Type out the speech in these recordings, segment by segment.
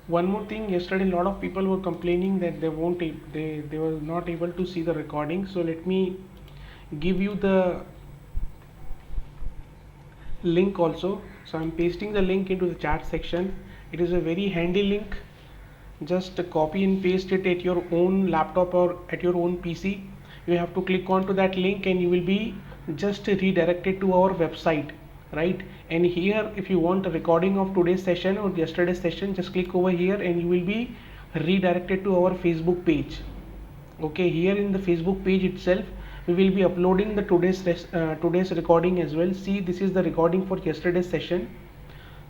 One more thing, yesterday a lot of people were complaining that they were not able to see the recording. So let me give you the link also. So I'm pasting the link into the chat section. It is a very handy link. Just copy and paste it at your own laptop or at your own PC. You have to click onto that link and you will be just redirected to our website, right? And here, if you want a recording of today's session or yesterday's session, just click over here and you will be redirected to our Facebook page. Okay, here in the Facebook page itself we will be uploading the today's recording as well. See, this is the recording for yesterday's session,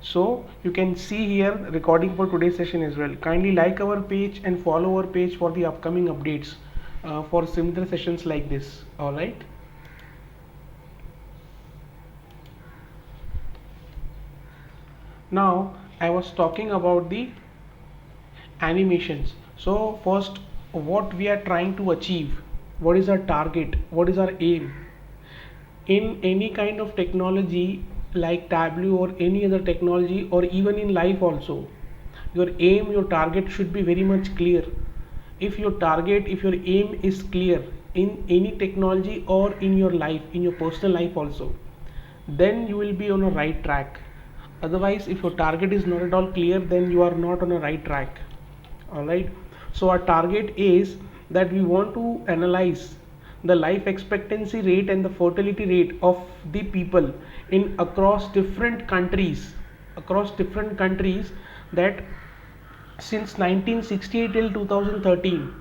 so you can see here recording for today's session as well. Kindly like our page and follow our page for the upcoming updates for similar sessions like this. All right, now I was talking about the animations. So first, what we are trying to achieve, what is our target, what is our aim in any kind of technology like Tableau or any other technology, or even in life also. Your aim, your target should be very much clear. If your target, if your aim is clear in any technology or in your life, in your personal life also, then you will be on a right track. Otherwise, if your target is not at all clear, then you are not on a right track. All right, so our target is that we want to analyze the life expectancy rate and the fertility rate of the people in across different countries, that since 1968 till 2013,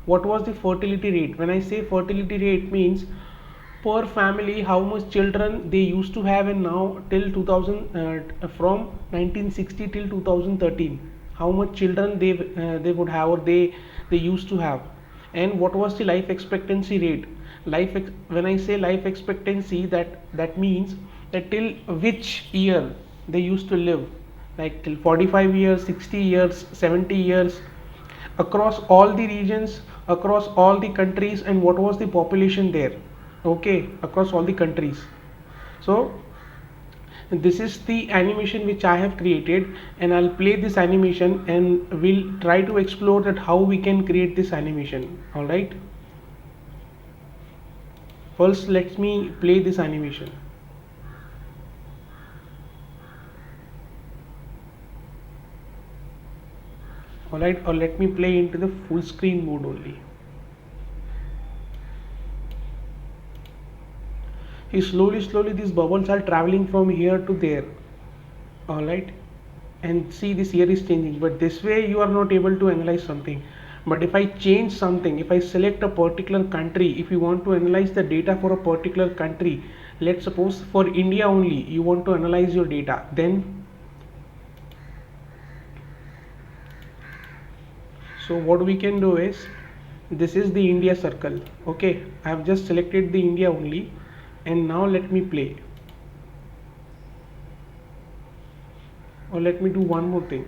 what was the fertility rate. When I say fertility rate, means per family how much children they used to have, and now till 2000, from 1960 till 2013, how much children they would have, or they used to have, and what was the life expectancy rate. When I say life expectancy, that means that till which year they used to live, like till 45 years, 60 years, 70 years, across all the regions, across all the countries, and what was the population there. Okay, across all the countries. So this is the animation which I have created, and I'll play this animation and we'll try to explore that how we can create this animation. All right, first let me play this animation. All right, or let me play into the full screen mode only. Slowly these bubbles are traveling from here to there. All right, and see, this here is changing, but this way you are not able to analyze something. But if I change something, if I select a particular country, if you want to analyze the data for a particular country, let's suppose for India only you want to analyze your data, then so what we can do is, this is the India circle. Okay, I have just selected the India only, and now let me play, or let me do one more thing.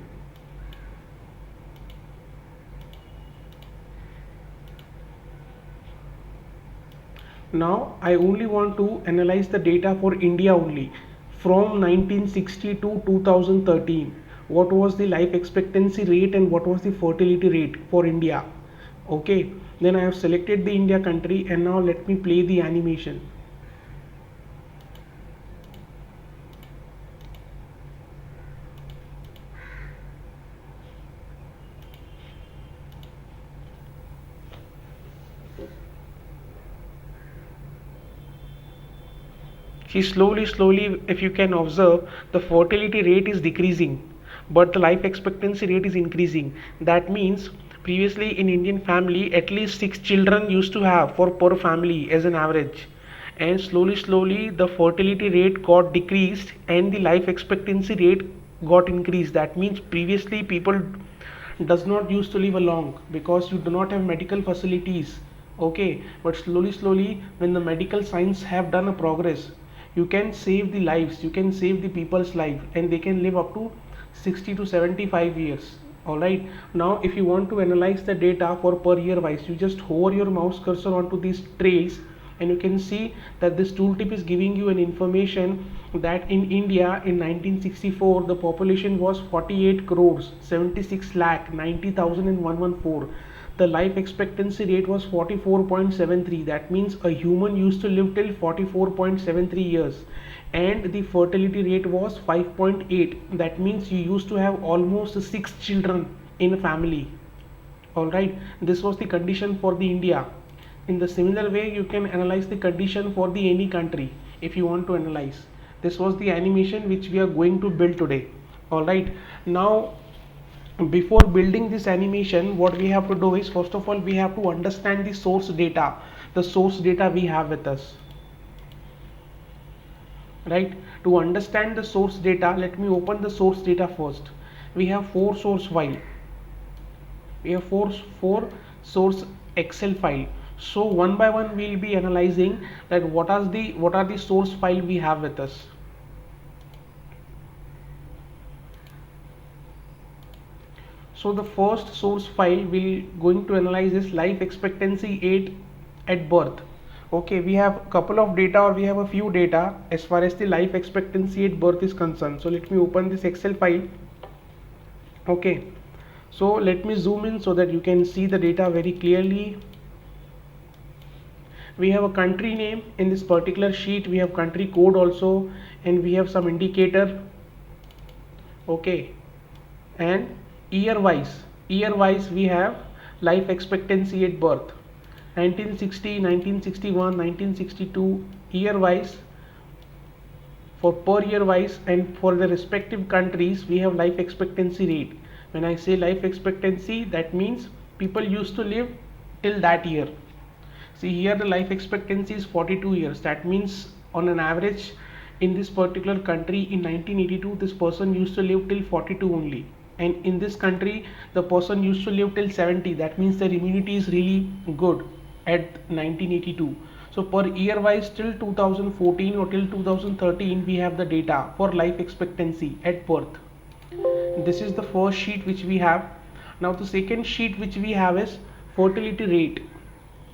Now I only want to analyze the data for India only, from 1960 to 2013. What was the life expectancy rate and what was the fertility rate for India. Okay, then I have selected the India country, and now let me play the animation. See, slowly, if you can observe, the fertility rate is decreasing, but the life expectancy rate is increasing. That means previously in Indian family, at least 6 children used to have for per family as an average. And slowly, the fertility rate got decreased and the life expectancy rate got increased. That means previously people does not used to live along because you do not have medical facilities. Okay, but slowly when the medical science have done a progress, you can save the lives, you can save the people's life, and they can live up to 60 to 75 years. All right, now if you want to analyze the data for per year wise, you just hover your mouse cursor onto these trails and you can see that this tooltip is giving you an information that in India in 1964 the population was 48 crores 76 lakh 90,114. The life expectancy rate was 44.73. That means a human used to live till 44.73 years, and the fertility rate was 5.8. That means you used to have almost 6 children in a family. All right, this was the condition for the India. In the similar way, you can analyze the condition for the any country if you want to analyze. This was the animation which we are going to build today. All right, now before building this animation, what we have to do is, first of all, we have to understand the source data, the source data we have with us, right? To understand the source data, let me open the source data first. We have four source file, we have four source Excel file. So one by one we'll be analyzing that what are the source file we have with us. So the first source file we're going to analyze is life expectancy age at birth. Okay, we have a couple of data, or we have a few data as far as the life expectancy at birth is concerned. So let me open this Excel file. Okay, so let me zoom in so that you can see the data very clearly. We have a country name in this particular sheet, we have country code also, and we have some indicator. Okay, and year wise we have life expectancy at birth 1960, 1961, 1962, year wise, for per year wise, and for the respective countries we have life expectancy rate. When I say life expectancy, that means people used to live till that year. See here, the life expectancy is 42 years. That means on an average in this particular country in 1982 this person used to live till 42 only, and in this country the person used to live till 70. That means their immunity is really good at 1982. So per year wise till 2014 or till 2013 we have the data for life expectancy at birth. This is the first sheet which we have. Now the second sheet which we have is fertility rate.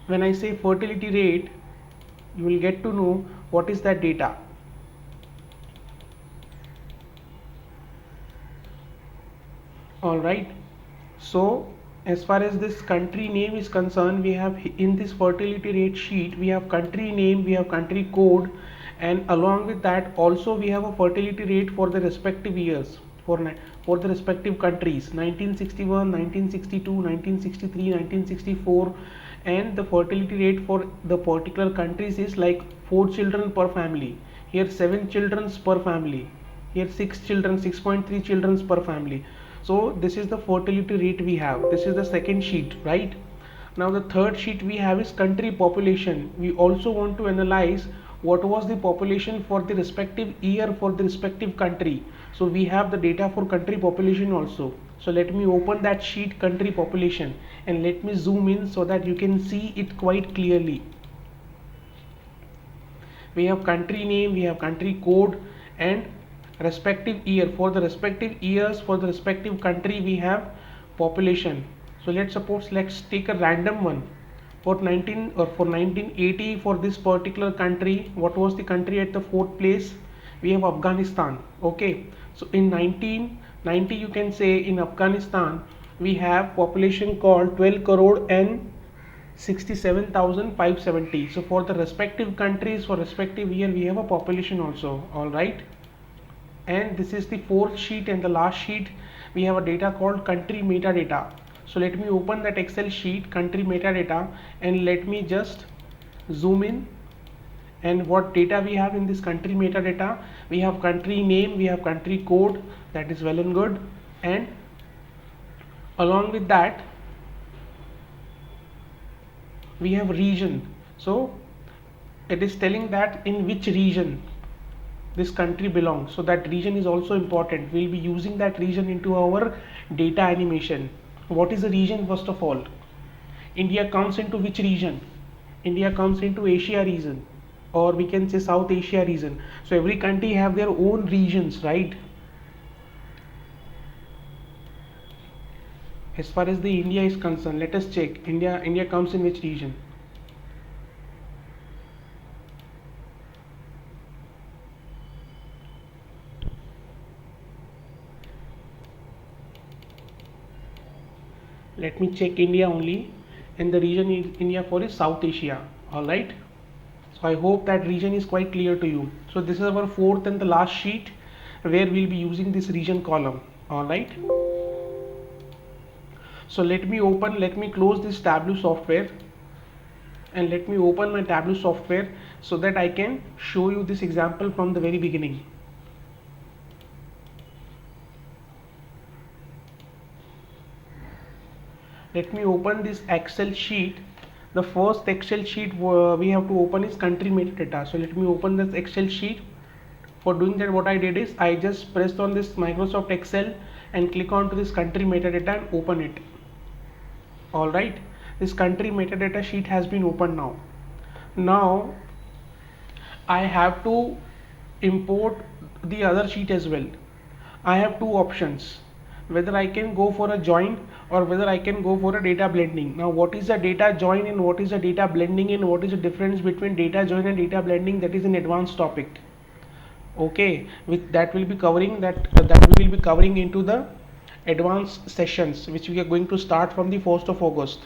When I say fertility rate, you will get to know what is that data. All right, so as far as this country name is concerned, we have in this fertility rate sheet, we have country name, we have country code, and along with that also we have a fertility rate for the respective years, for the respective countries, 1961, 1962, 1963, 1964, and the fertility rate for the particular countries is like 4 children per family, here 7 children per family, here 6 children, 6.3 children per family. So this is the fertility rate we have. This is the second sheet, right? Now the third sheet we have is country population. We also want to analyze what was the population for the respective year for the respective country. So we have the data for country population also. So let me open that sheet, country population, and let me zoom in so that you can see it quite clearly. We have country name, we have country code, and respective year. For the respective years for the respective country we have population. So let's take a random one for 1980. For this particular country, what was the country at the fourth place? We have Afghanistan. Okay, so in 1990 you can say in Afghanistan we have population called 12 crore and 67,570. So for the respective countries for respective year we have a population also. All right, and this is the fourth sheet and the last sheet. We have a data called country metadata. So let me open that Excel sheet, country metadata, and let me just zoom in. And what data we have in this country metadata? We have country name, we have country code, that is well and good, and along with that we have region. So it is telling that in which region this country belongs. So that region is also important. We'll be using that region into our data animation. What is the region? First of all, India comes into which region? India comes into Asia region, or we can say South Asia region. So every country have their own regions, right? As far as the India is concerned, let us check. India comes in which region? Let me check India only, and the region in India for is South Asia. All right. So I hope that region is quite clear to you. So this is our fourth and the last sheet where we'll be using this region column. All right. So let me close this Tableau software, and let me open my Tableau software so that I can show you this example from the very beginning. Let me open this Excel sheet. The first Excel sheet we have to open is country metadata. So let me open this Excel sheet. For doing that, what I did is I just pressed on this Microsoft Excel and click on to this country metadata and open it. All right, this country metadata sheet has been opened now. Now I have to import the other sheet as well. I have two options, whether I can go for a join or whether I can go for a data blending. Now what is a data join and what is a data blending, and what is the difference between data join and data blending, that is an advanced topic. Okay, with that will be covering that we will be covering into the advanced sessions which we are going to start from the 1st of August.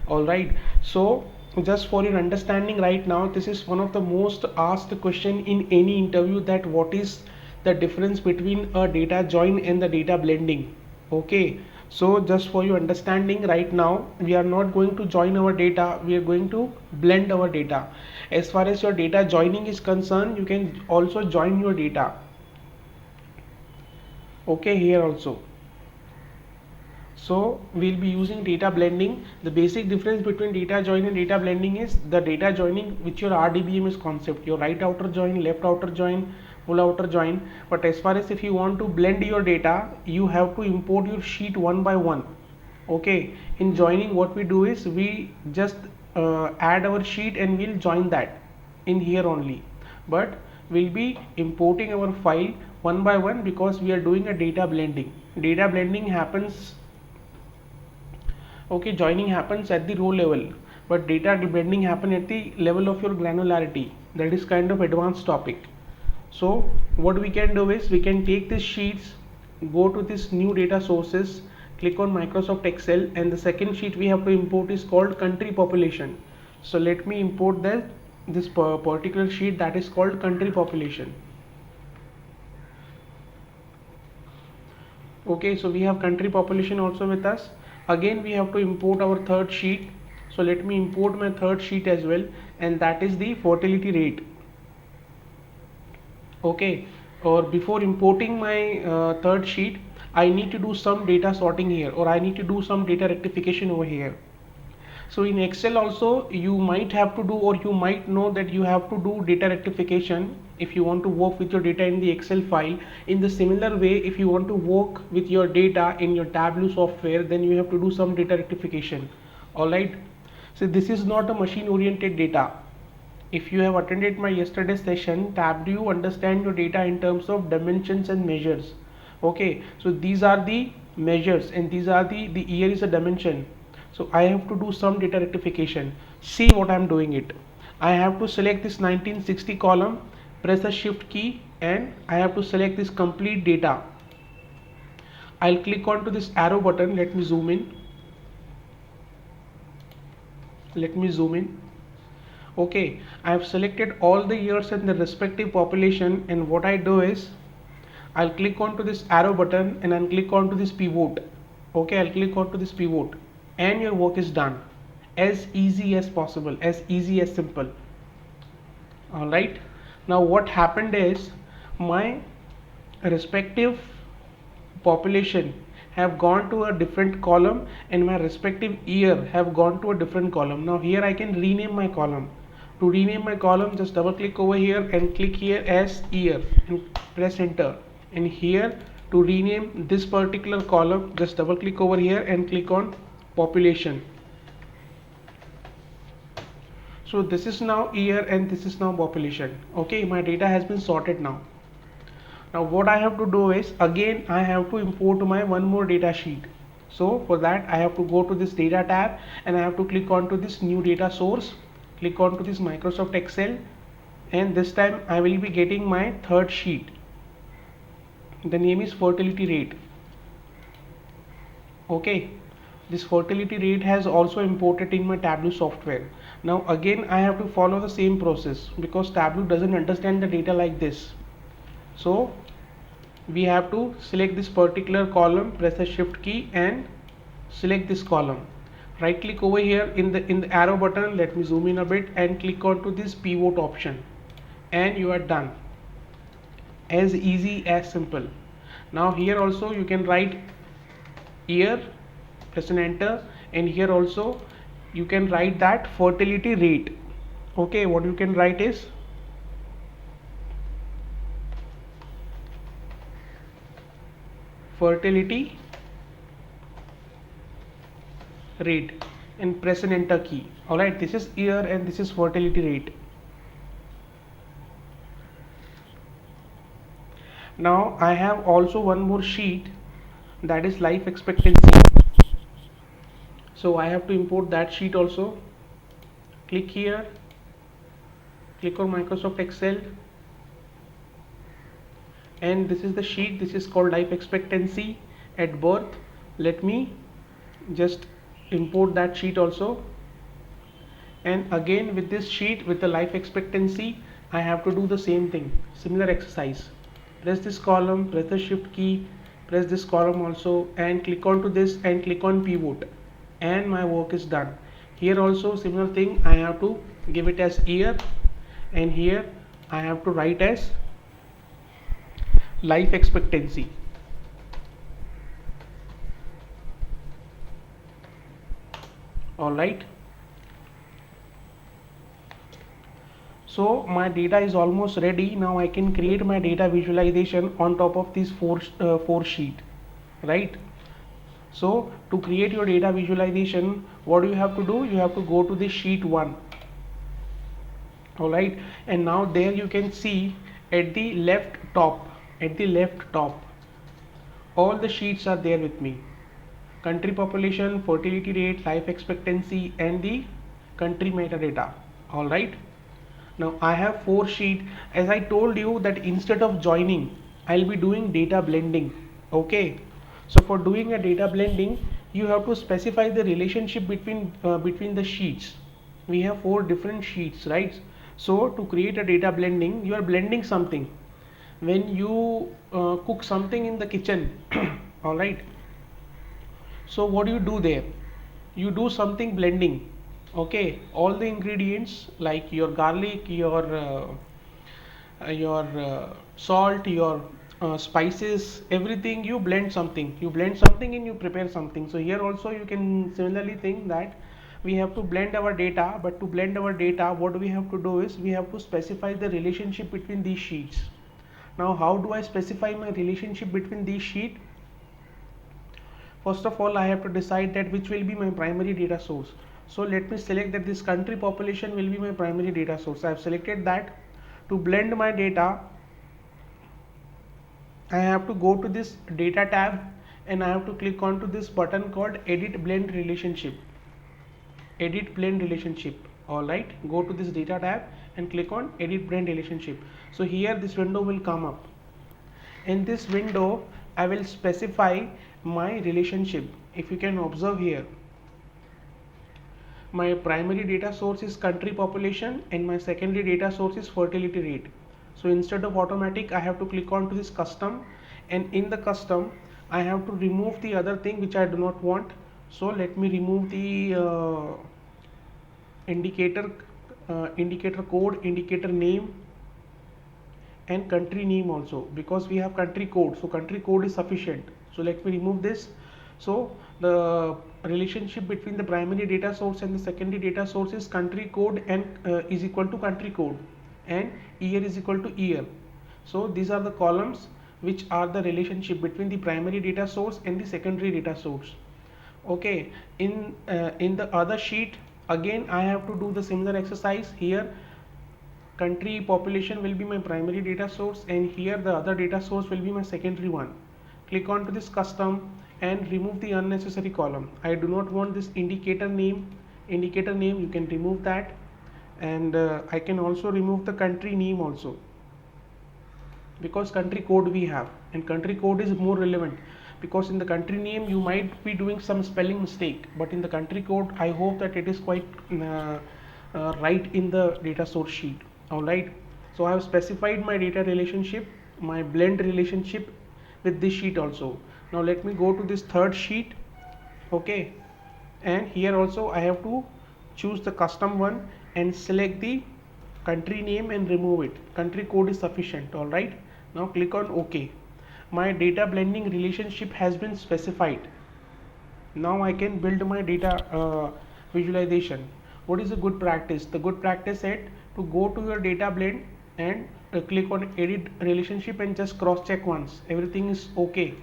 All right, so just for your understanding right now, this is one of the most asked question in any interview, that what is the difference between a data join and the data blending. Okay, so just for your understanding right now, we are not going to join our data, we are going to blend our data. As far as your data joining is concerned, you can also join your data. Okay, here also. So we'll be using data blending. The basic difference between data join and data blending is the data joining which your RDBMS concept, your right outer join, left outer join, full outer join. But as far as if you want to blend your data, you have to import your sheet one by one. Okay, in joining what we do is we just add our sheet and we'll join that in here only, but we'll be importing our file one by one because we are doing a data blending. Data blending happens, okay, joining happens at the row level, but data blending happen at the level of your granularity. That is kind of advanced topic. So what we can do is we can take these sheets, go to this new data sources, click on Microsoft Excel, and the second sheet we have to import is called country population. So let me import this particular sheet, that is called country population. Okay, so we have country population also with us. Again we have to import our third sheet. So let me import my third sheet as well, and that is the fertility rate. Okay, or before importing my third sheet, I need to do some data sorting here, or I need to do some data rectification over here. So in Excel also you might have to do, or you might know that you have to do data rectification if you want to work with your data in the Excel file. In the similar way, if you want to work with your data in your Tableau software, then you have to do some data rectification. All right, so this is not a machine oriented data. If you have attended my yesterday's session, Tableau, you understand your data in terms of dimensions and measures. Okay, so these are the measures and these are the year is a dimension. So I have to do some data rectification. See what I am doing it. I have to select this 1960 column, press the shift key, and I have to select this complete data. I'll click on to this arrow button. Let me zoom in. Okay, I have selected all the years and the respective population, and what I do is I'll click on to this arrow button and I'll click on to this pivot. Okay, I'll click on to this pivot, and your work is done. As easy as possible, as easy as simple. All right, now what happened is my respective population have gone to a different column and my respective year have gone to a different column. Now here I can rename my column. To rename my column, just double click over here and click here as year and press enter. And here to rename this particular column, just double click over here and click on population. So this is now year and this is now population. Okay, my data has been sorted now. Now what I have to do is, again I have to import my one more data sheet. So for that I have to go to this data tab and I have to click on to this new data source, click on to this Microsoft Excel, and this time I will be getting my third sheet. The name is fertility rate. Okay, this fertility rate has also imported in my Tableau software. Now again I have to follow the same process because Tableau doesn't understand the data like this. So we have to select this particular column, press the shift key and select this column. Right click over here in the arrow button, let me zoom in a bit and click on to this pivot option and you are done. As easy as simple. Now here also you can write year, press and enter, and here also you can write that fertility rate. Okay, what you can write is fertility rate and press and enter key. Alright, this is year and this is fertility rate. Now I have also one more sheet, that is life expectancy. So I have to import that sheet also. Click here, click on Microsoft Excel, and this is the sheet. This is called life expectancy at birth. Let me just import that sheet also. And again with this sheet, with the life expectancy, I have to do the same thing, similar exercise. Press this column, press the shift key, press this column also and click on to this and click on pivot, and my work is done. Here also similar thing, I have to give it as year and here I have to write as life expectancy. Alright. So my data is almost ready. Now I can create my data visualization on top of these four sheet, right? So to create your data visualization, what do you have to do? You have to go to the sheet 1. Alright, and now there you can see at the left top, all the sheets are there with me. Country population, fertility rate, life expectancy and the country metadata. Alright. Now I have 4 sheet. As I told you that instead of joining, I'll be doing data blending. Okay. So for doing a data blending, you have to specify the relationship between the sheets. We have 4 different sheets, right? So to create a data blending, you are blending something. When you cook something in the kitchen, all right. So what do you do there? You do something blending. Okay, all the ingredients like your garlic, your salt, your spices, everything you blend something. You blend something and you prepare something. So here also you can similarly think that we have to blend our data, but to blend our data, what we have to do is we have to specify the relationship between these sheets. Now how do I specify my relationship between these sheets? First of all, I have to decide that which will be my primary data source. So let me select that this country population will be my primary data source. I have selected that. To blend my data, I have to go to this data tab and I have to click on to this button called edit blend relationship. Edit blend relationship. Alright, go to this data tab and click on edit blend relationship. So here this window will come up. In this window, I will specify my relationship. If you can observe here, my primary data source is country population and my secondary data source is fertility rate. So instead of automatic, I have to click on to this custom, and in the custom I have to remove the other thing which I do not want. So let me remove the indicator code, indicator name and country name also, because we have country code. So country code is sufficient. So let me remove this. So the relationship between the primary data source and the secondary data source is country code and is equal to country code and year is equal to year. So these are the columns which are the relationship between the primary data source and the secondary data source. Okay, in the other sheet again I have to do the similar exercise. Here country population will be my primary data source and here the other data source will be my secondary one. Click on to this custom and remove the unnecessary column. I do not want this indicator name. Indicator name, you can remove that, and I can also remove the country name also, because country code we have and country code is more relevant. because in the country name you might be doing some spelling mistake, but in the country code I hope that it is quite right in the data source sheet. All right, so I have specified my data relationship, my blend relationship with this sheet also. Now let me go to this third sheet. Okay, and here also I have to choose the custom one and select the country name and remove it. Country code is sufficient. All right, now click on OK. My data blending relationship has been specified. Now I can build my data visualization. What is a good practice? The good practice said to go to your data blend and click on edit relationship and just cross check once everything is okay.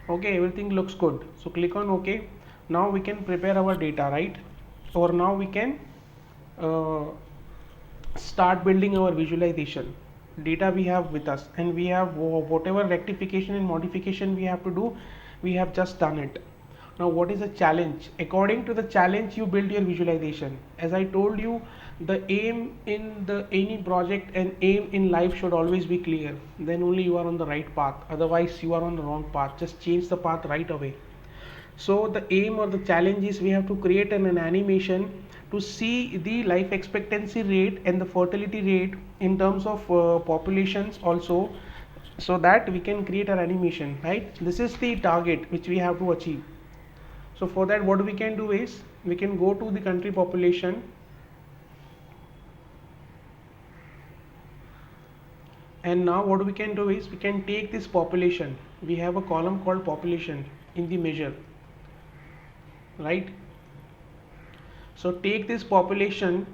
Okay, everything looks good, so click on OK. Now we can prepare our data, right? Or now we can uh, start building our visualization. Data we have with us, and we have whatever rectification and modification we have to do, we have just done it. Now what is the challenge? According to the challenge you build your visualization. As I told you, the aim in the any project and aim in life should always be clear, then only you are on the right path, otherwise you are on the wrong path. Just change the path right away. So the aim or the challenge is we have to create an animation to see the life expectancy rate and the fertility rate in terms of populations also, so that we can create an animation, right? This is the target which we have to achieve. So for that, what we can do is we can go to the country population, and now what we can do is we can take this population. We have a column called population in the measure, right? So take this population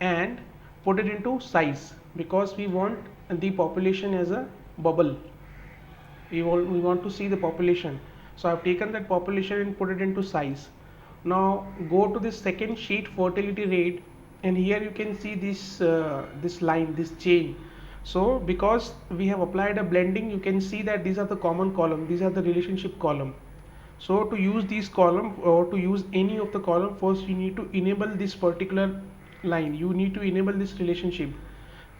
and put it into size, because we want the population as a bubble. We want to see the population. So I've taken that population and put it into size. Now go to this second sheet, fertility rate, and here you can see this line, this chain. So because we have applied a blending, you can see that these are the common column, these are the relationship column. So to use these column or to use any of the column, first you need to enable this particular line, you need to enable this relationship.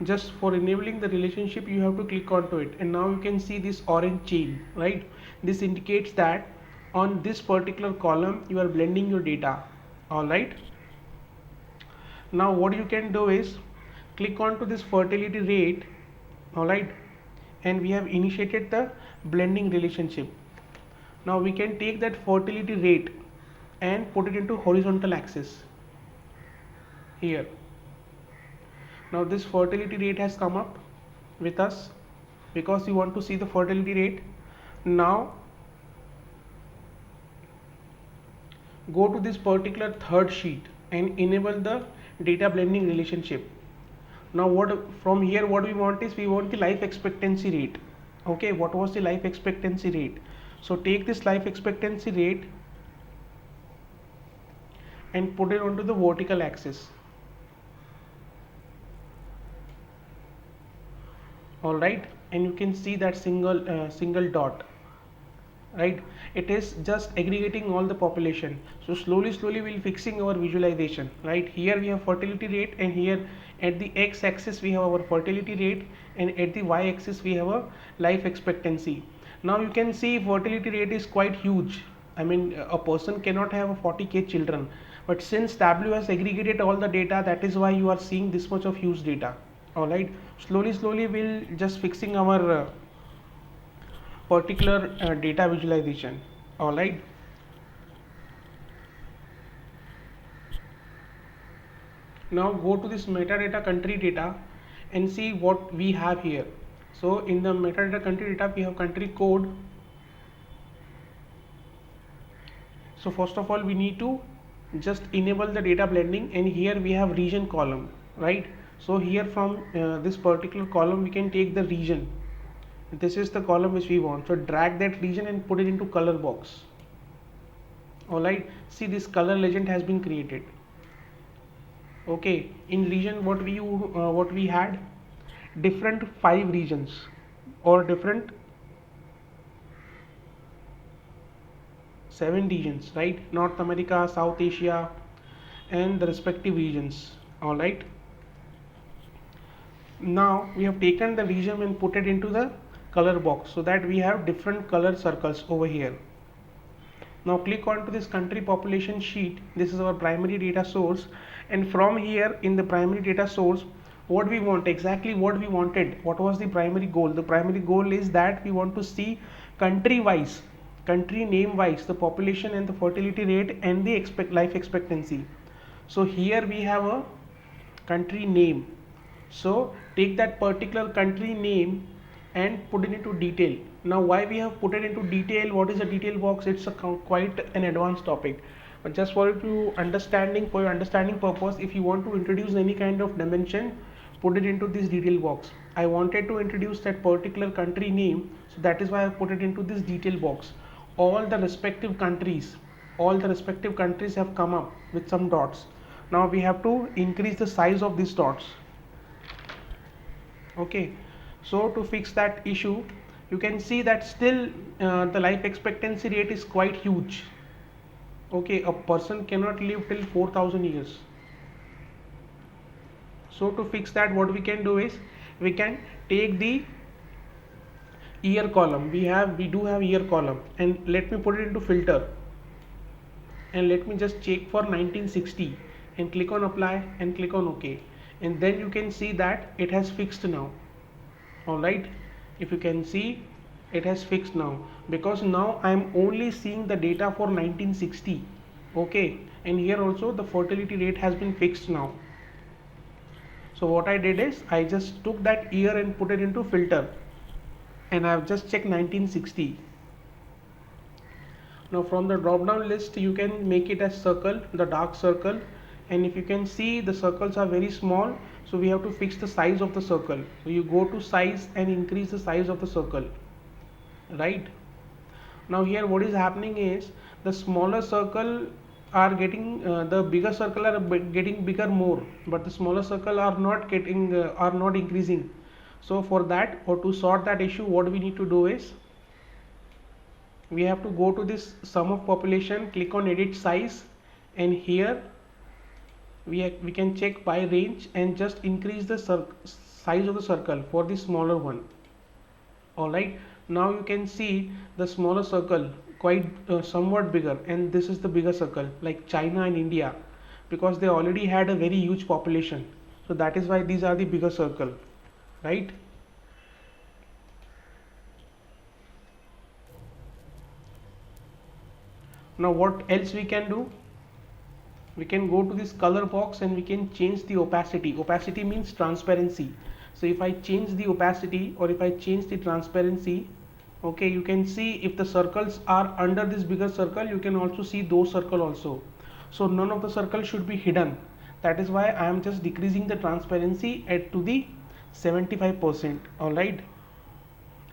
Just for enabling the relationship you have to click onto it, and now you can see this orange chain, right? This indicates that on this particular column you are blending your data. All right, now what you can do is click onto this fertility rate. All right, and we have initiated the blending relationship. Now we can take that fertility rate and put it into horizontal axis here. Now this fertility rate has come up with us because you want to see the fertility rate. Now go to this particular third sheet and enable the data blending relationship. Now what from here what we want is we want the life expectancy rate. Okay, what was the life expectancy rate? So take this life expectancy rate and put it onto the vertical axis. All right, and you can see that single dot, right? It is just aggregating all the population. So slowly we'll fixing our visualization, right? Here we have fertility rate, and here at the x axis we have our fertility rate, and at the y axis we have a life expectancy. Now you can see fertility rate is quite huge. I mean, a person cannot have 40k children, but since W has aggregated all the data, that is why you are seeing this much of huge data. All right, slowly we'll just fixing our particular data visualization. All right, now go to this metadata country data and see what we have here. So in the metadata country data we have country code. So first of all we need to just enable the data blending, and here we have region column, right? So here from this particular column we can take the region. This is the column which we want, so drag that region and put it into color box. All right, see this color legend has been created. Okay, in region what we had different 5 regions or different 7 regions, right? North America, South Asia, and the respective regions. All right, now we have taken the region and put it into the color box, so that we have different color circles over here. Now click on to this country population sheet. This is our primary data source, and from here in the primary data source, what we want, exactly what we wanted, what was the primary goal? The primary goal is that we want to see country wise, country name wise, the population and the fertility rate and the life expectancy. So here we have a country name. So take that particular country name and put it into detail. Now why we have put it into detail, what is a detail box? It's a quite an advanced topic, but just for you understanding, for your understanding purpose, if you want to introduce any kind of dimension, put it into this detail box. I wanted to introduce that particular country name, so that is why I put it into this detail box. All the respective countries, have come up with some dots. Now we have to increase the size of these dots. Okay, so to fix that issue, you can see that still the life expectancy rate is quite huge. Okay, a person cannot live till 4,000 years. So to fix that, what we can do is we can take the year column. We do have year column, and let me put it into filter, and let me just check for 1960 and click on apply and click on OK, and then you can see that it has fixed now. All right, if you can see, it has fixed now, because now I am only seeing the data for 1960. Okay, and here also the fertility rate has been fixed now. So what I did is I just took that year and put it into filter, and I have just checked 1960. Now from the drop down list, you can make it as circle, the dark circle, and if you can see, the circles are very small, so we have to fix the size of the circle. So you go to size and increase the size of the circle, right? Now here what is happening is the smaller circle are getting the bigger circle are getting bigger more, but the smaller circle are not getting are not increasing. So for that, or to sort that issue, what we need to do is we have to go to this sum of population, click on edit size, and here we can check by range and just increase the size of the circle for the smaller one. All right, now you can see the smaller circle quite somewhat bigger, and this is the bigger circle like China and India, because they already had a very huge population. So that is why these are the bigger circle, right? Now what else we can do? We can go to this color box and we can change the opacity. Opacity means transparency. So if I change the opacity, or if I change the transparency, okay, you can see if the circles are under this bigger circle, you can also see those circle also. So none of the circle should be hidden. That is why I am just decreasing the transparency to the 75%. All right,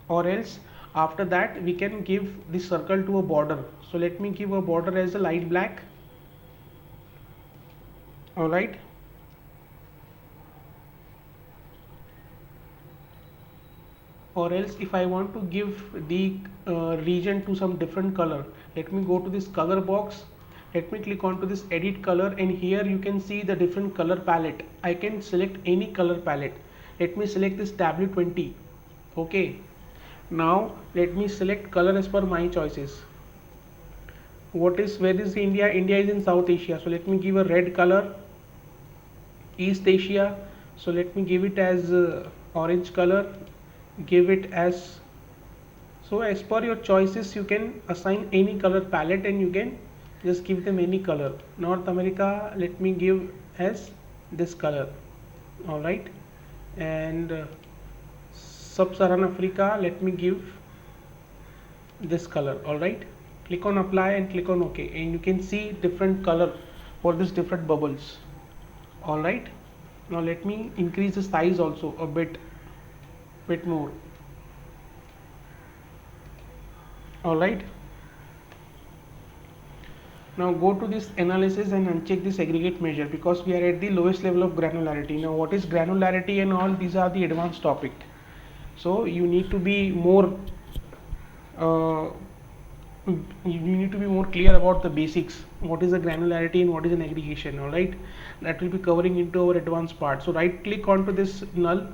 or else after that we can give this circle to a border. So let me give a border as a light black. All right, or else if I want to give the region to some different color, let me go to this color box, let me click on to this edit color, and here you can see the different color palette. I can select any color palette. Let me select this W20. Okay, now let me select color as per my choices. Where is India? India is in South Asia, so let me give a red color. East Asia, so let me give it as orange color, give it as, so as per your choices you can assign any color palette and you can just give them any color. North America, let me give as this color. All right, and Sub-Saharan Africa, let me give this color. All right, click on apply and click on OK, and you can see different color for this different bubbles. All right, now let me increase the size also a bit more. All right, now go to this analysis and uncheck this aggregate measure, because we are at the lowest level of granularity. Now what is granularity and all, these are the advanced topic, so you need to be more clear about the basics, what is a granularity and what is an aggregation. All right, that will be covering into our advanced part. So right click onto this null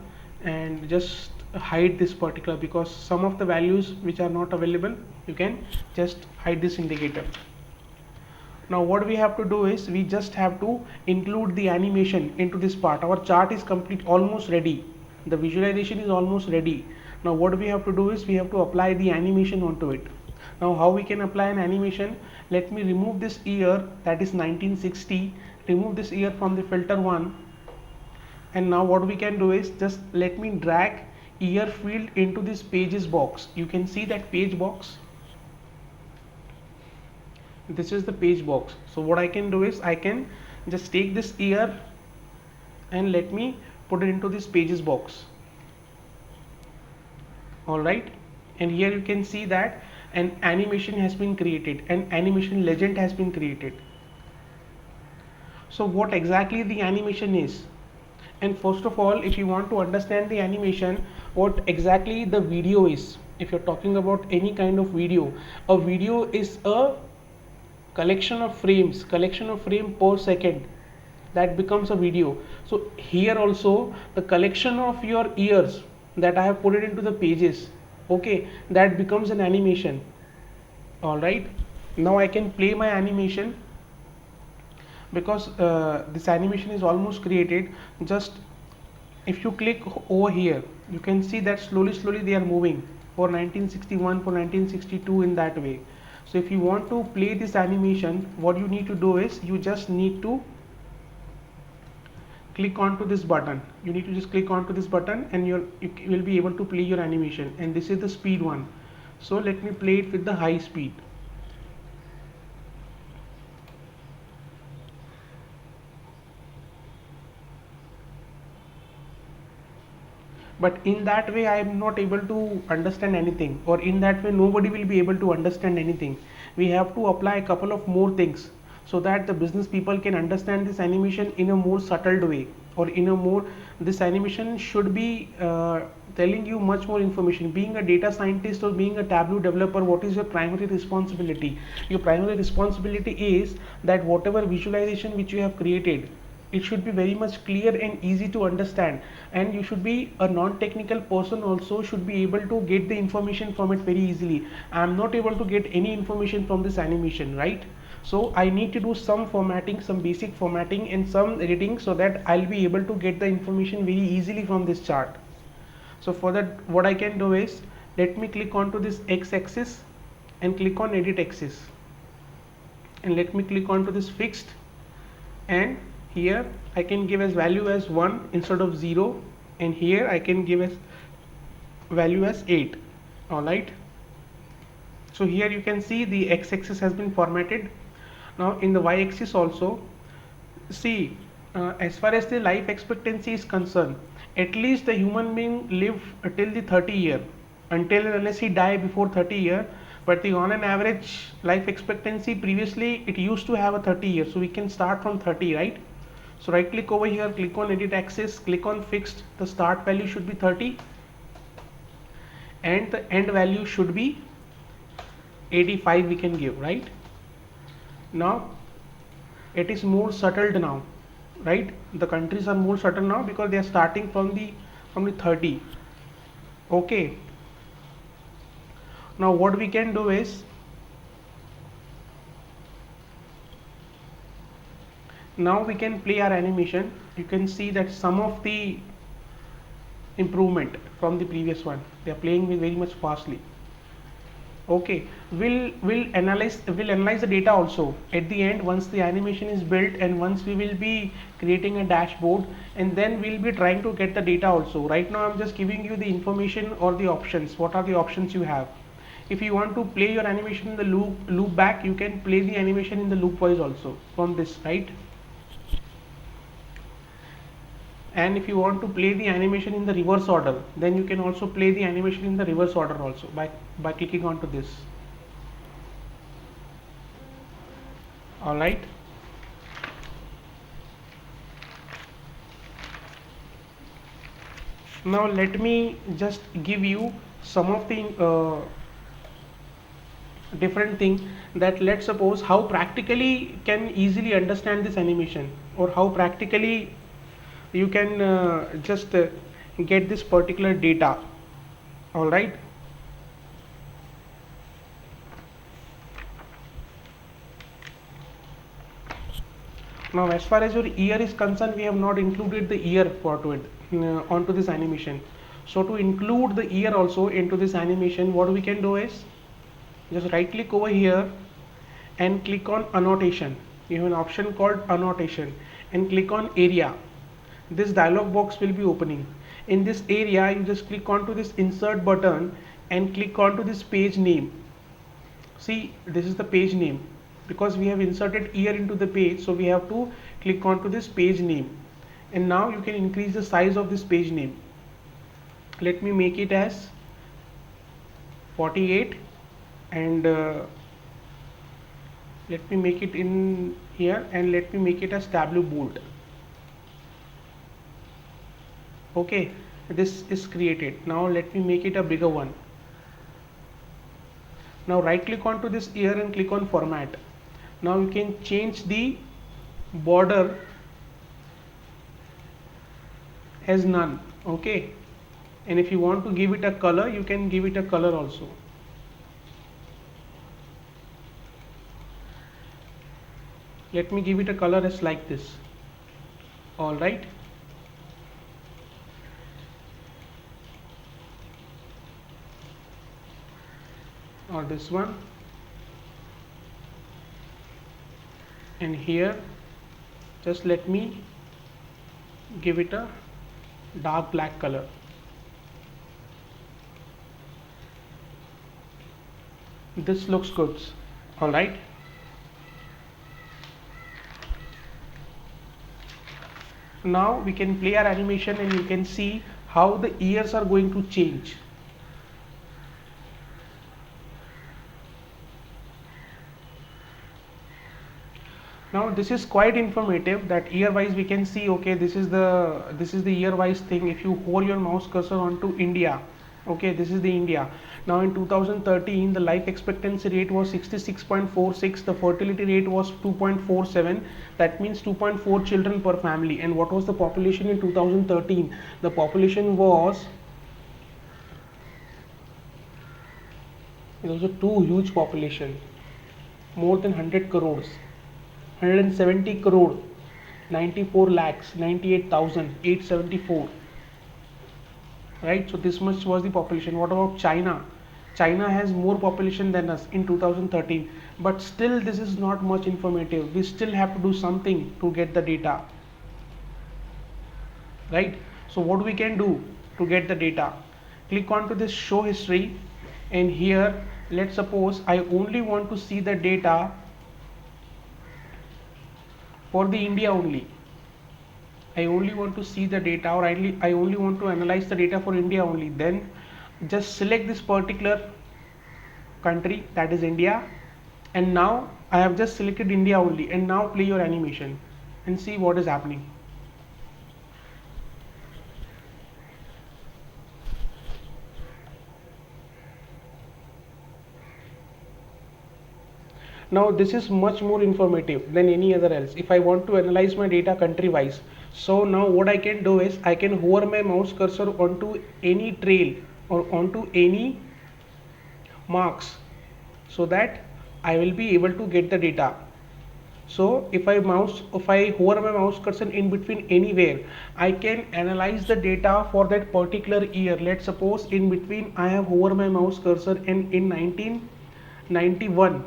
and just hide this particular, because some of the values which are not available, you can just hide this indicator. Now what we have to do is we just have to include the animation into this part. Our chart is complete, almost ready. The visualization is almost ready. Now what we have to do is we have to apply the animation onto it. Now how we can apply an animation? Let me remove this year, that is 1960. Remove this year from the filter one. And now what we can do is just let me drag year field into this pages box. You can see that page box. This is the page box. So what I can do is I can just take this year and let me put it into this pages box. Alright, and here you can see that an animation has been created, an animation legend has been created. So what exactly the animation is? And first of all, if you want to understand the animation, what exactly the video is, if you're talking about any kind of video, a video is a collection of frames per second, that becomes a video. So here also the collection of your ears that I have put it into the pages, okay, that becomes an animation. All right, now I can play my animation, because this animation is almost created. Just if you click over here, you can see that slowly they are moving for 1961, for 1962, in that way. So if you want to play this animation, what you need to do is you just need to click onto this button. You need to just click onto this button and you will be able to play your animation. And this is the speed one. So let me play it with the high speed. But in that way I am not able to understand anything, or in that way nobody will be able to understand anything. We have to apply a couple of more things so that the business people can understand this animation in a more subtle way, or in a more, this animation should be telling you much more information. Being a data scientist or being a Tableau developer, what is your primary responsibility? Your primary responsibility is that whatever visualization which you have created, it should be very much clear and easy to understand, and you should be a non-technical person also should be able to get the information from it very easily. I am not able to get any information from this animation, right? So I need to do some formatting, some basic formatting and some editing, so that I'll be able to get the information very easily from this chart. So for that, what I can do is, let me click onto this x-axis and click on edit axis, and let me click onto this fixed, and here I can give as value as 1 instead of 0, and here I can give as value as 8. Alright, so here you can see the x-axis has been formatted. Now in the y-axis also, see, as far as the life expectancy is concerned, at least the human being live till the 30 year, until and unless he die before 30 year. But the on an average life expectancy, previously it used to have a 30 years, so we can start from 30, right? So right click over here, click on edit axis, click on fixed. The start value should be 30 and the end value should be 85, we can give, right? Now it is more settled now, right? The countries are more settled now because they are starting from the 30. Okay, now what we can do is, now we can play our animation. You can see that some of the improvement from the previous one, they are playing with very much fastly. Okay, we'll analyze the data also at the end, once the animation is built, and once we will be creating a dashboard, and then we'll be trying to get the data also. Right now I'm just giving you the information or the options. What are the options you have? If you want to play your animation in the loop back, you can play the animation in the loop wise also from this, right? And if you want to play the animation in the reverse order, then you can also play the animation in the reverse order also by clicking onto this. All right, now let me just give you some of the different thing, that let's suppose how practically can easily understand this animation, or how practically you can just get this particular data. All right. Now, as far as your year is concerned, we have not included the year onto it, onto this animation. So to include the year also into this animation, what we can do is just right click over here and click on annotation. You have an option called annotation and click on area. This dialog box will be opening. In this area, you just click onto this insert button and click onto this page name. See, this is the page name. Because we have inserted year into the page, so we have to click onto this page name. And now you can increase the size of this page name. Let me make it as 48 and let me make it in here and let me make it as tableau bold. Okay, this is created. Now let me make it a bigger one. Now right click onto this year and click on format. Now you can change the border as none. Okay, and if you want to give it a color, you can give it a color also. Let me give it a color as like this. All right. Or this one, and here just let me give it a dark black color. This looks good. All right. Now we can play our animation and you can see how the ears are going to change. Now this is quite informative that year wise we can see, okay, this is the year wise thing. If you hold your mouse cursor onto India, okay, this is the India. Now in 2013 the life expectancy rate was 66.46, the fertility rate was 2.47, that means 2.4 children per family. And what was the population in 2013? The population was, it was a too huge population, more than 100 crores. 170 crore, 94 lakhs, 98,874. Right, so this much was the population. What about China? China has more population than us in 2013, but still this is not much informative. We still have to do something to get the data. Right, so what we can do to get the data? Click onto this show history, and here let's suppose I only want to see the data for the India only. I only want to see the data, or I only want to analyze the data for India only. Then just select this particular country, that is India, and now I have just selected India only. And now play your animation and see what is happening. Now this is much more informative than any other else. If I want to analyze my data country wise, so now what I can do is I can hover my mouse cursor onto any trail or onto any marks, so that I will be able to get the data. So if I hover my mouse cursor in between anywhere, I can analyze the data for that particular year. Let's suppose in between I have hover my mouse cursor, and in 1991,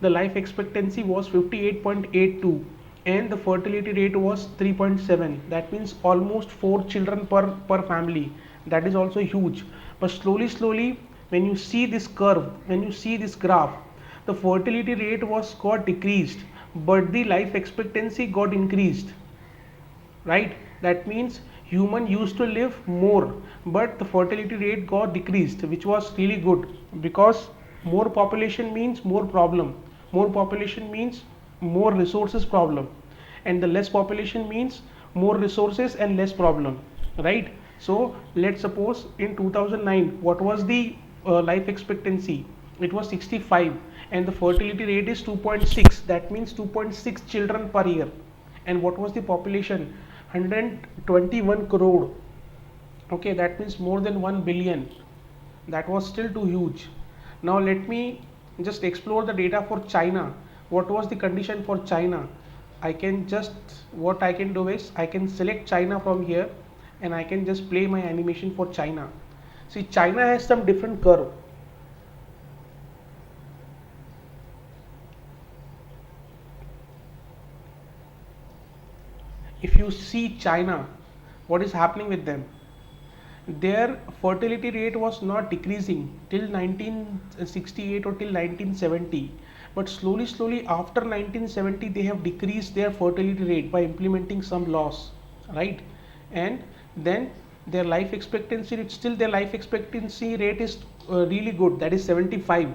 the life expectancy was 58.82 and the fertility rate was 3.7. That means almost 4 children per family. That is also huge. But slowly, when you see this curve, when you see this graph, the fertility rate got decreased, but the life expectancy got increased. Right? That means human used to live more, but the fertility rate got decreased, which was really good, because more population means more problem. More population means more resources problem, and the less population means more resources and less problem. Right? So let's suppose in 2009, what was the life expectancy? It was 65, and the fertility rate is 2.6. That means 2.6 children per year. And what was the population? 121 crore. Okay, that means more than 1 billion. That was still too huge. Now let me just explore the data for China. What was the condition for China? I can just, what I can do is I can select China from here and I can just play my animation for China. See, China has some different curve. If you see China, what is happening with them? Their fertility rate was not decreasing till 1968 or till 1970, but slowly after 1970 they have decreased their fertility rate by implementing some laws, right? And then their life expectancy rate, still their life expectancy rate is really good, that is 75.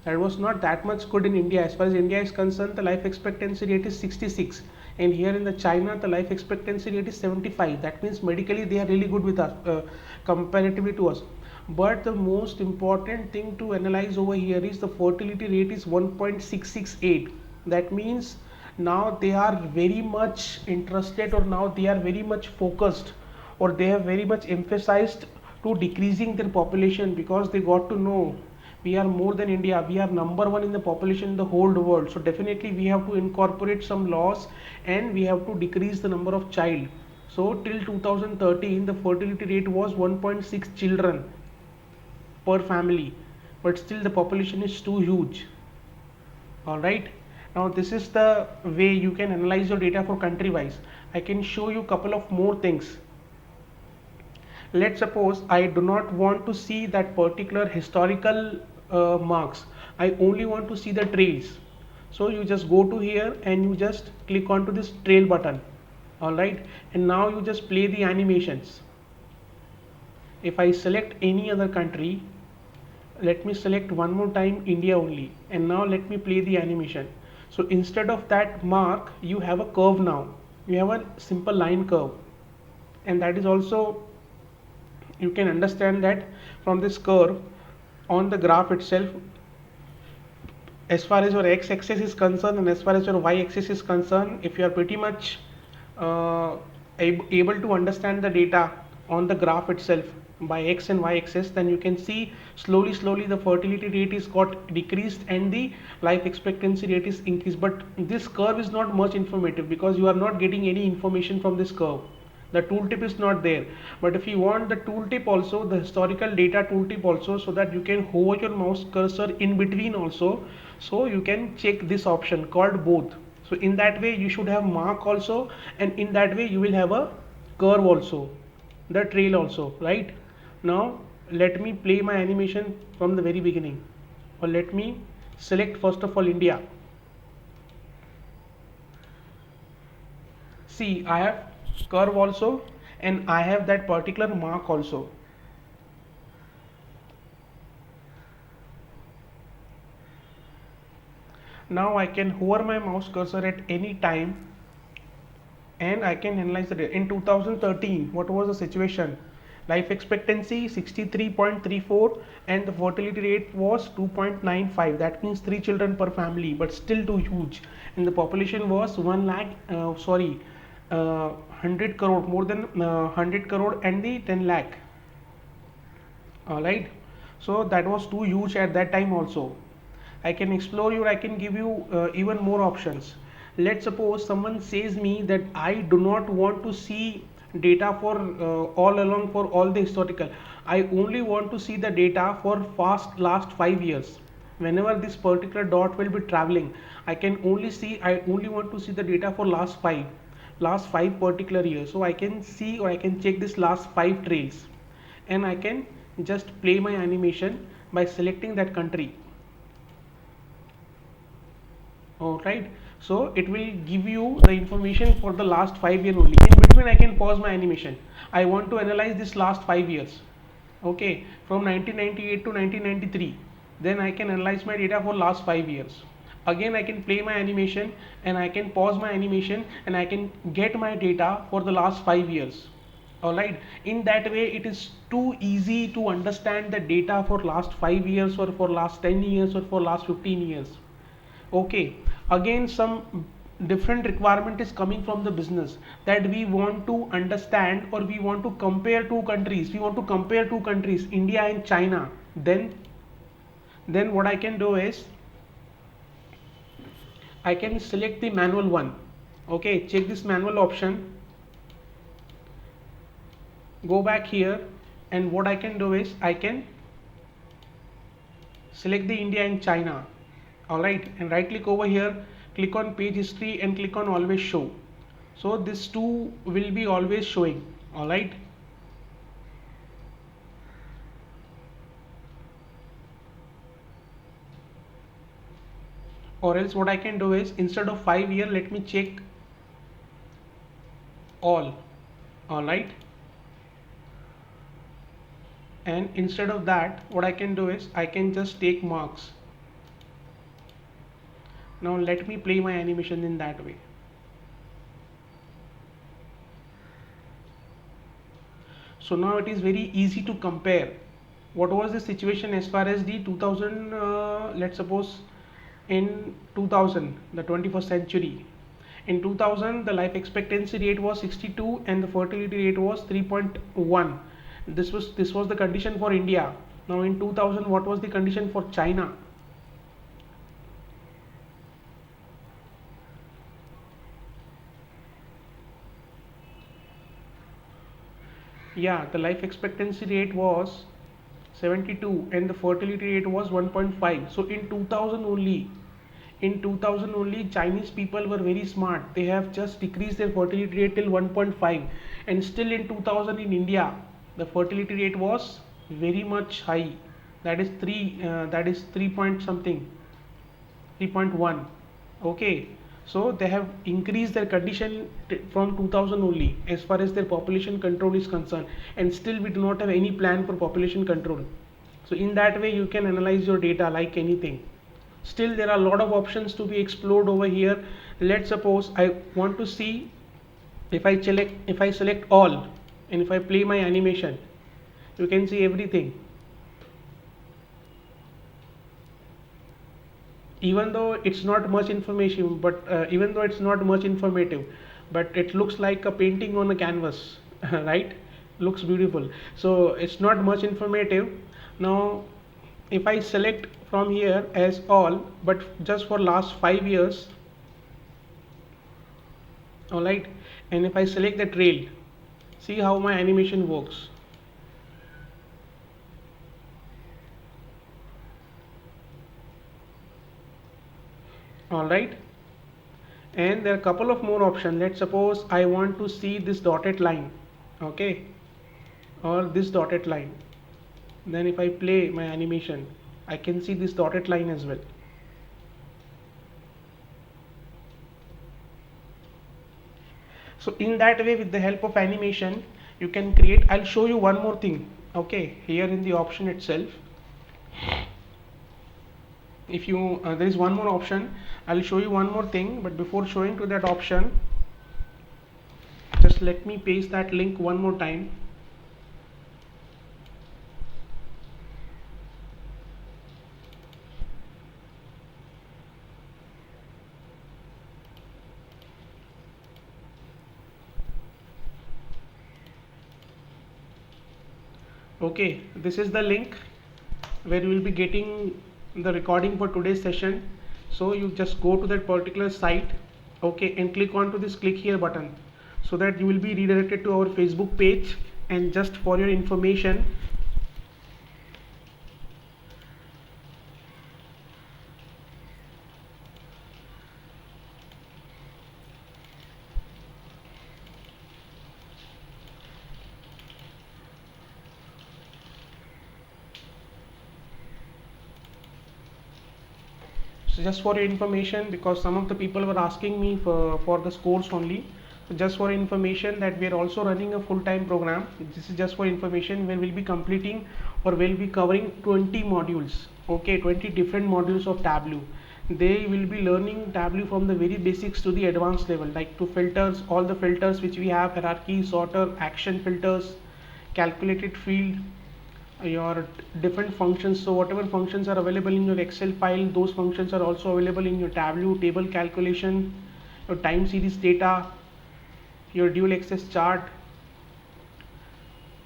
That was not that much good in India. As far as India is concerned, the life expectancy rate is 66, and here in the China the life expectancy rate is 75. That means medically they are really good with us, comparatively to us. But the most important thing to analyze over here is the fertility rate is 1.668. That means now they are very much interested, or now they are very much focused, or they have very much emphasized to decreasing their population, because they got to know we are more than India, we are number one in the population in the whole world. So definitely we have to incorporate some laws and we have to decrease the number of child. So till 2013 the fertility rate was 1.6 children per family, but still the population is too huge. All right, now this is the way you can analyze your data for country wise. I can show you couple of more things. Let's suppose I do not want to see that particular historical marks, I only want to see the trails. So you just go to here and you just click onto this trail button. All right, and now you just play the animations. If I select any other country, let me select one more time India only, and now let me play the animation. So instead of that mark you have a curve. Now you have a simple line curve, and that is also, you can understand that from this curve on the graph itself, as far as your x-axis is concerned and as far as your y-axis is concerned, if you are pretty much uh, able to understand the data on the graph itself by x and y-axis, then you can see slowly the fertility rate is got decreased and the life expectancy rate is increased. But this curve is not much informative because you are not getting any information from this curve. The tooltip is not there. But if you want the tooltip also, the historical data tooltip also, so that you can hover your mouse cursor in between also, so you can check this option called both. So in that way you should have mark also, and in that way you will have a curve also, the trail also, right? Now let me play my animation from the very beginning, or let me select first of all India. See, I have curve also and I have that particular mark also. Now I can hover my mouse cursor at any time and I can analyze the data. In 2013, what was the situation? Life expectancy 63.34 and the fertility rate was 2.95. That means 3 children per family, but still too huge. And the population was 1 lakh, 100 crore, more than 100 crore and the 10 lakh. All right, so that was too huge at that time also. I can explore you, I can give you even more options. Let's suppose someone says me that I do not want to see data for all along for all the historical, I only want to see the data for last 5 years. Whenever this particular dot will be traveling, I only want to see the data for last five particular years. So I can see, or I can check this last 5 trails, and I can just play my animation by selecting that country. Alright, so it will give you the information for the last 5 years only. In between I can pause my animation. I want to analyze this last 5 years. Okay, from 1998 to 1993. Then I can analyze my data for last 5 years. Again I can play my animation and I can pause my animation and I can get my data for the last 5 years. Alright, in that way it is too easy to understand the data for last 5 years or for last 10 years or for last 15 years. Okay, again some different requirement is coming from the business, that we want to understand or we want to compare two countries, India and China. Then what I can do is I can select the manual one. Okay, check this manual option, go back here, and what I can do is I can select the India and China. Alright, and right click over here, click on page history and click on always show. So this two will be always showing. Alright, or else what I can do is, instead of 5 year, let me check all. Alright, and instead of that, what I can do is I can just take marks. Now let me play my animation in that way. So now it is very easy to compare what was the situation as far as the 2000, let's suppose in 2000, the 21st century. In 2000 the life expectancy rate was 62 and the fertility rate was 3.1. This was the condition for India. Now in 2000, what was the condition for China? Yeah, the life expectancy rate was 72 and the fertility rate was 1.5. So in 2000 only Chinese people were very smart, they have just decreased their fertility rate till 1.5, and still in 2000 in India the fertility rate was very much high, that is 3 point something, 3.1. Okay, so they have increased their condition from 2000 only as far as their population control is concerned, and still we do not have any plan for population control. So in that way you can analyze your data like anything. Still there are a lot of options to be explored over here. Let's suppose I want to see, if I select all and if I play my animation, you can see everything. Even though it's not much information, but even though it's not much informative, but it looks like a painting on a canvas, right? Looks beautiful. So it's not much informative. Now if I select from here as all, but just for last 5 years, alright, and if I select the trail, see how my animation works. Alright, and there are a couple of more options. Let's suppose I want to see this dotted line, okay, or this dotted line. Then if I play my animation, I can see this dotted line as well. So in that way, with the help of animation, you can create. I'll show you one more thing. Okay, here in the option itself, if you there is one more option. I'll show you one more thing, but before showing to that option, just let me paste that link one more time. Okay, this is the link where you will be getting the recording for today's session. So you just go to that particular site, okay, and click on to this click here button, so that you will be redirected to our Facebook page. And just for your information, so just for your information, because some of the people were asking me for this course only. So just for information, that we are also running a full-time program. This is just for information, where we'll be completing or we'll be covering 20 modules, okay, 20 different modules of Tableau. They will be learning Tableau from the very basics to the advanced level, like to filters, all the filters which we have: hierarchy, sorter, action filters, calculated field, your different functions. So whatever functions are available in your Excel file, those functions are also available in your Tableau, table calculation, your time series data, your dual access chart,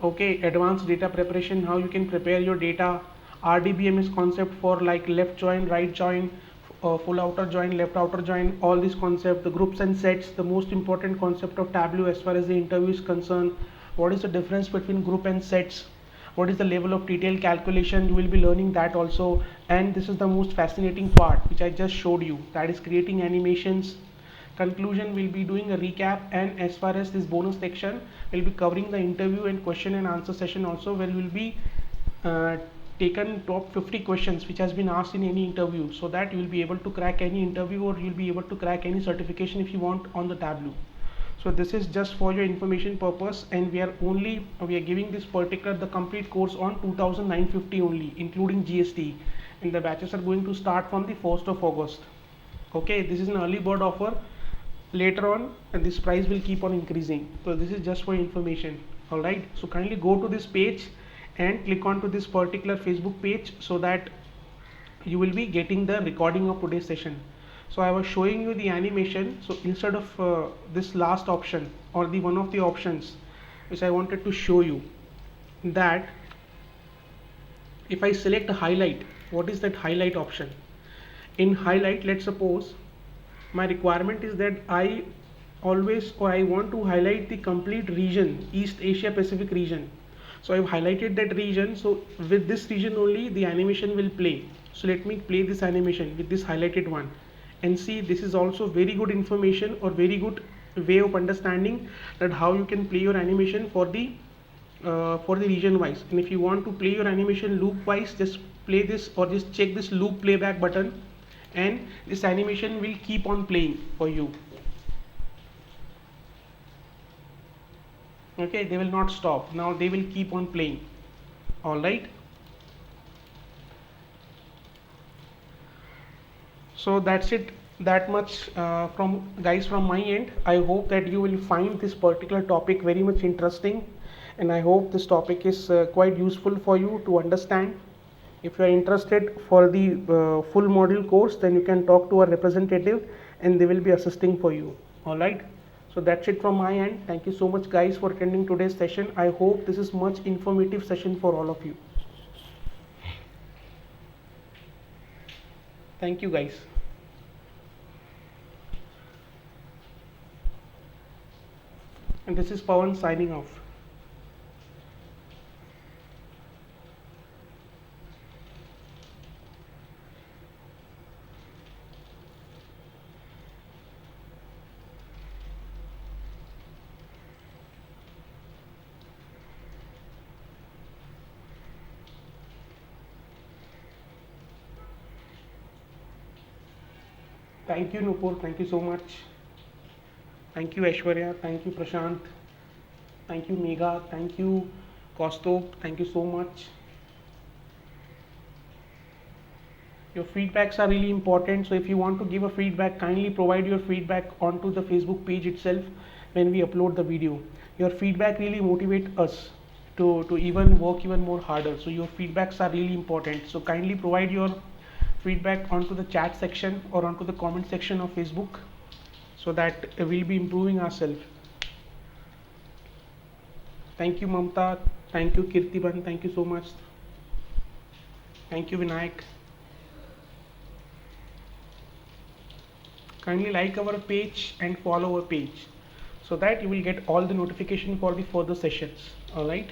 okay, advanced data preparation, how you can prepare your data, RDBMS concept for like left join, right join, full outer join, left outer join, all these concepts, the groups and sets, the most important concept of Tableau as far as the interview is concerned, what is the difference between group and sets, what is the level of detailed calculation, you will be learning that also. And this is the most fascinating part which I just showed you, that is creating animations. Conclusion will be doing a recap, and as far as this bonus section will be covering the interview and question and answer session also, where will be uh, taken top 50 questions which has been asked in any interview, so that you will be able to crack any interview, or you will be able to crack any certification if you want on the Tableau. So this is just for your information purpose, and we are giving this particular the complete course on 2950 only, including GST, and the batches are going to start from the 1st of August. Okay, this is an early bird offer. Later on, and this price will keep on increasing, so this is just for information. All right, so kindly go to this page and click on to this particular Facebook page, so that you will be getting the recording of today's session. So I was showing you the animation, so instead of this last option, or the one of the options which I wanted to show you, that if I select highlight, what is that highlight option? In highlight, let's suppose my requirement is that I want to highlight the complete region, East Asia Pacific region. So I've highlighted that region, so with this region only the animation will play. So let me play this animation with this highlighted one, and see, this is also very good information, or very good way of understanding that how you can play your animation for the region wise. And if you want to play your animation loop wise, just play this, or just check this loop playback button, and this animation will keep on playing for you. Okay, they will not stop, now they will keep on playing. All right, so that's it, that much from guys from my end. I hope that you will find this particular topic very much interesting, and I hope this topic is quite useful for you to understand. If you are interested for the full module course, then you can talk to a representative, and they will be assisting for you. All right, so that's it from my end. Thank you so much guys for attending today's session. I hope this is much informative session for all of you. Thank you guys. And this is Pawan signing off. Thank you Nupur, thank you so much. Thank you Aishwarya, thank you Prashant, thank you Megha, thank you Kaustubh, thank you so much. Your feedbacks are really important, so if you want to give a feedback, kindly provide your feedback onto the Facebook page itself when we upload the video. Your feedback really motivates us to even work even more harder, so your feedbacks are really important. So kindly provide your feedback onto the chat section or onto the comment section of Facebook, so that we'll be improving ourselves. Thank you Mamta, thank you Kirtiban, thank you so much. Thank you Vinayak. Kindly like our page and follow our page, so that you will get all the notification for the further sessions. All right.